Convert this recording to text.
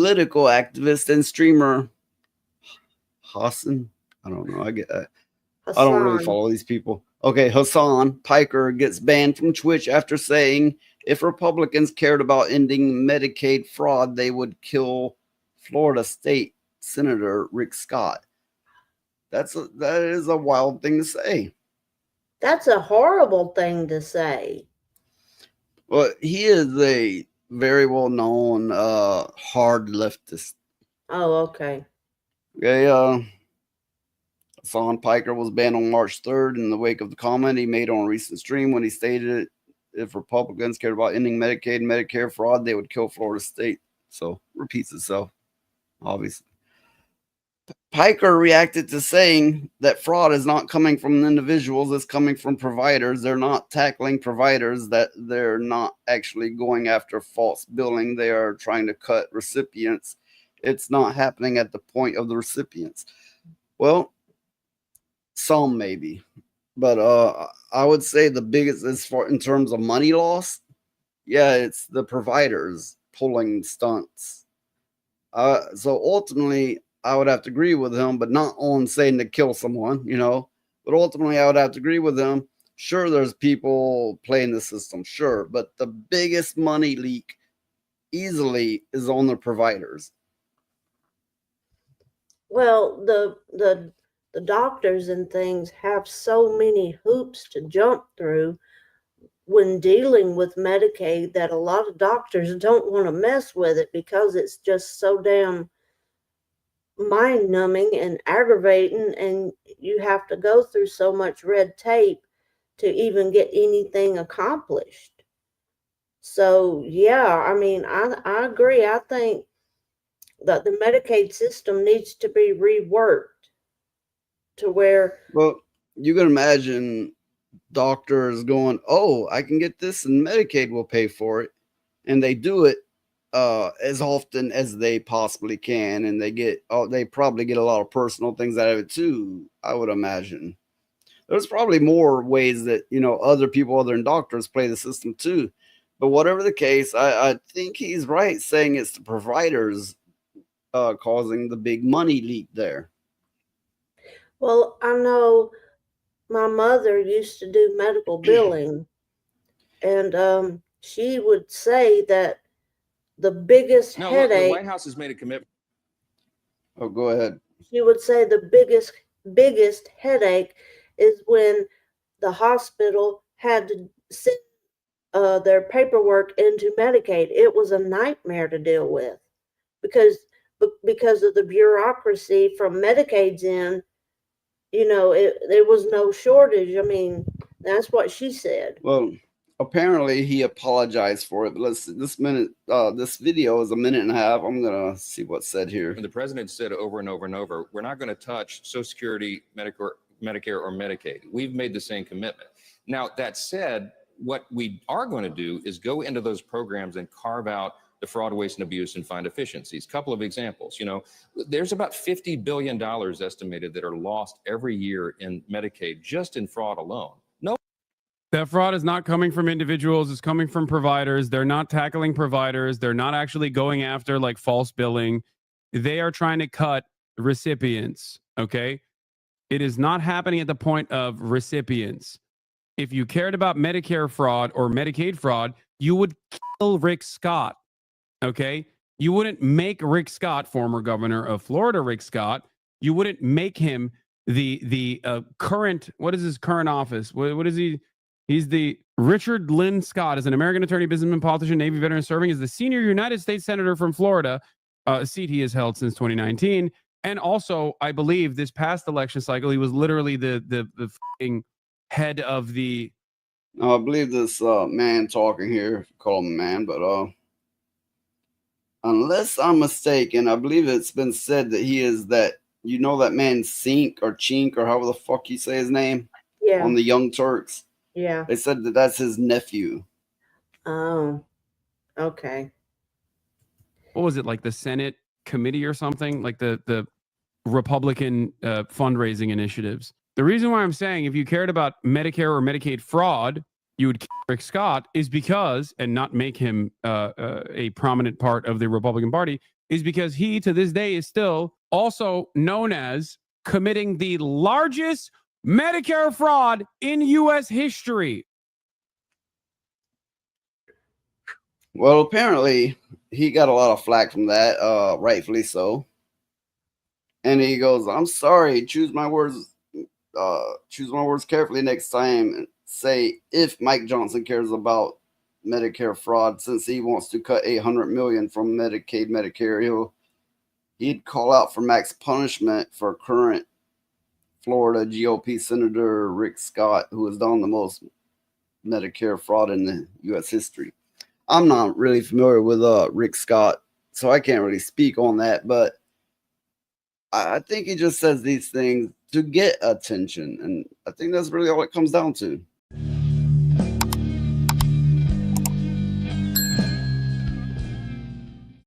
political activist and streamer Hasan. I don't know. I don't really Hasan. follow these people. Okay, Hasan Piker gets banned from Twitch after saying if Republicans cared about ending Medicaid fraud, they would kill Florida State Senator Rick Scott. That is a wild thing to say. That's a horrible thing to say. Well, he is a very well known hard leftist. Oh, okay. Okay, Hasan Piker was banned on March 3rd in the wake of the comment he made on a recent stream when he stated if Republicans cared about ending Medicaid and Medicare fraud, they would kill Florida State. So, repeats itself, obviously. Piker reacted to saying that fraud is not coming from individuals, it's coming from providers. They're not tackling providers, that they're not actually going after false billing. They are trying to cut recipients. It's not happening at the point of the recipients. Well, some maybe, but I would say the biggest is for in terms of money loss. Yeah, it's the providers pulling stunts. So ultimately, I would have to agree with him, but not on saying to kill someone, But ultimately, I would have to agree with him. Sure, there's people playing the system, sure, but the biggest money leak easily is on the providers. Well, the doctors and things have so many hoops to jump through when dealing with Medicaid that a lot of doctors don't want to mess with it because it's just so damn mind numbing and aggravating, and you have to go through so much red tape to even get anything accomplished. So yeah, I mean, I agree. I think that the Medicaid system needs to be reworked to where, well, you can imagine doctors going, oh, I can get this and Medicaid will pay for it, and they do it as often as they possibly can, and they probably get a lot of personal things out of it too. I would imagine there's probably more ways that other people other than doctors play the system too. But whatever the case, I think he's right saying it's the providers causing the big money leak there. well, I know my mother used to do medical billing, and she would say that the biggest No, look, the headache, White House has made a commitment. Oh, go ahead. she would say the biggest headache is when the hospital had to send their paperwork into Medicaid. It was a nightmare to deal with because of the bureaucracy from Medicaid's end. There was no shortage. I mean, that's what she said. Well, apparently he apologized for it, but this video is a minute and a half. I'm gonna see what's said here. And the president said over and over and over, we're not going to touch Social Security, Medicare, or Medicaid. We've made the same commitment. Now, that said, what we are going to do is go into those programs and carve out the fraud, waste, and abuse and find efficiencies. Couple of examples. There's about $50 billion estimated that are lost every year in Medicaid just in fraud alone. That fraud is not coming from individuals. It's coming from providers. They're not tackling providers. They're not actually going after like false billing. They are trying to cut recipients. Okay. It is not happening at the point of recipients. If you cared about Medicare fraud or Medicaid fraud, you would kill Rick Scott. Okay. You wouldn't make Rick Scott, former governor of Florida, Rick Scott. You wouldn't make him the current, what is his current office? What is he? He's the Richard Lynn Scott, is an American attorney, businessman, politician, Navy veteran, serving as the senior United States Senator from Florida, a seat he has held since 2019. And also, I believe this past election cycle, he was literally the head of the... I believe this man talking here, call him a man, but unless I'm mistaken, I believe it's been said that he is that man Sink or Chink or however the fuck you say his name on the Young Turks. Yeah. They said that that's his nephew. Oh, okay. What was it, like the Senate committee or something? Like the Republican fundraising initiatives. The reason why I'm saying if you cared about Medicare or Medicaid fraud, you would kill Rick Scott is because, and not make him a prominent part of the Republican Party, is because he, to this day, is still also known as committing the largest Medicare fraud in U.S. history. Well, apparently he got a lot of flack from that, rightfully so. And he goes, "I'm sorry, choose my words carefully next time and say if Mike Johnson cares about Medicare fraud, since he wants to cut $800 million from Medicaid, Medicare, he'd call out for max punishment for current Florida GOP Senator Rick Scott, who has done the most Medicare fraud in the U.S. history." I'm not really familiar with Rick Scott, so I can't really speak on that, but I think he just says these things to get attention, and I think that's really all it comes down to.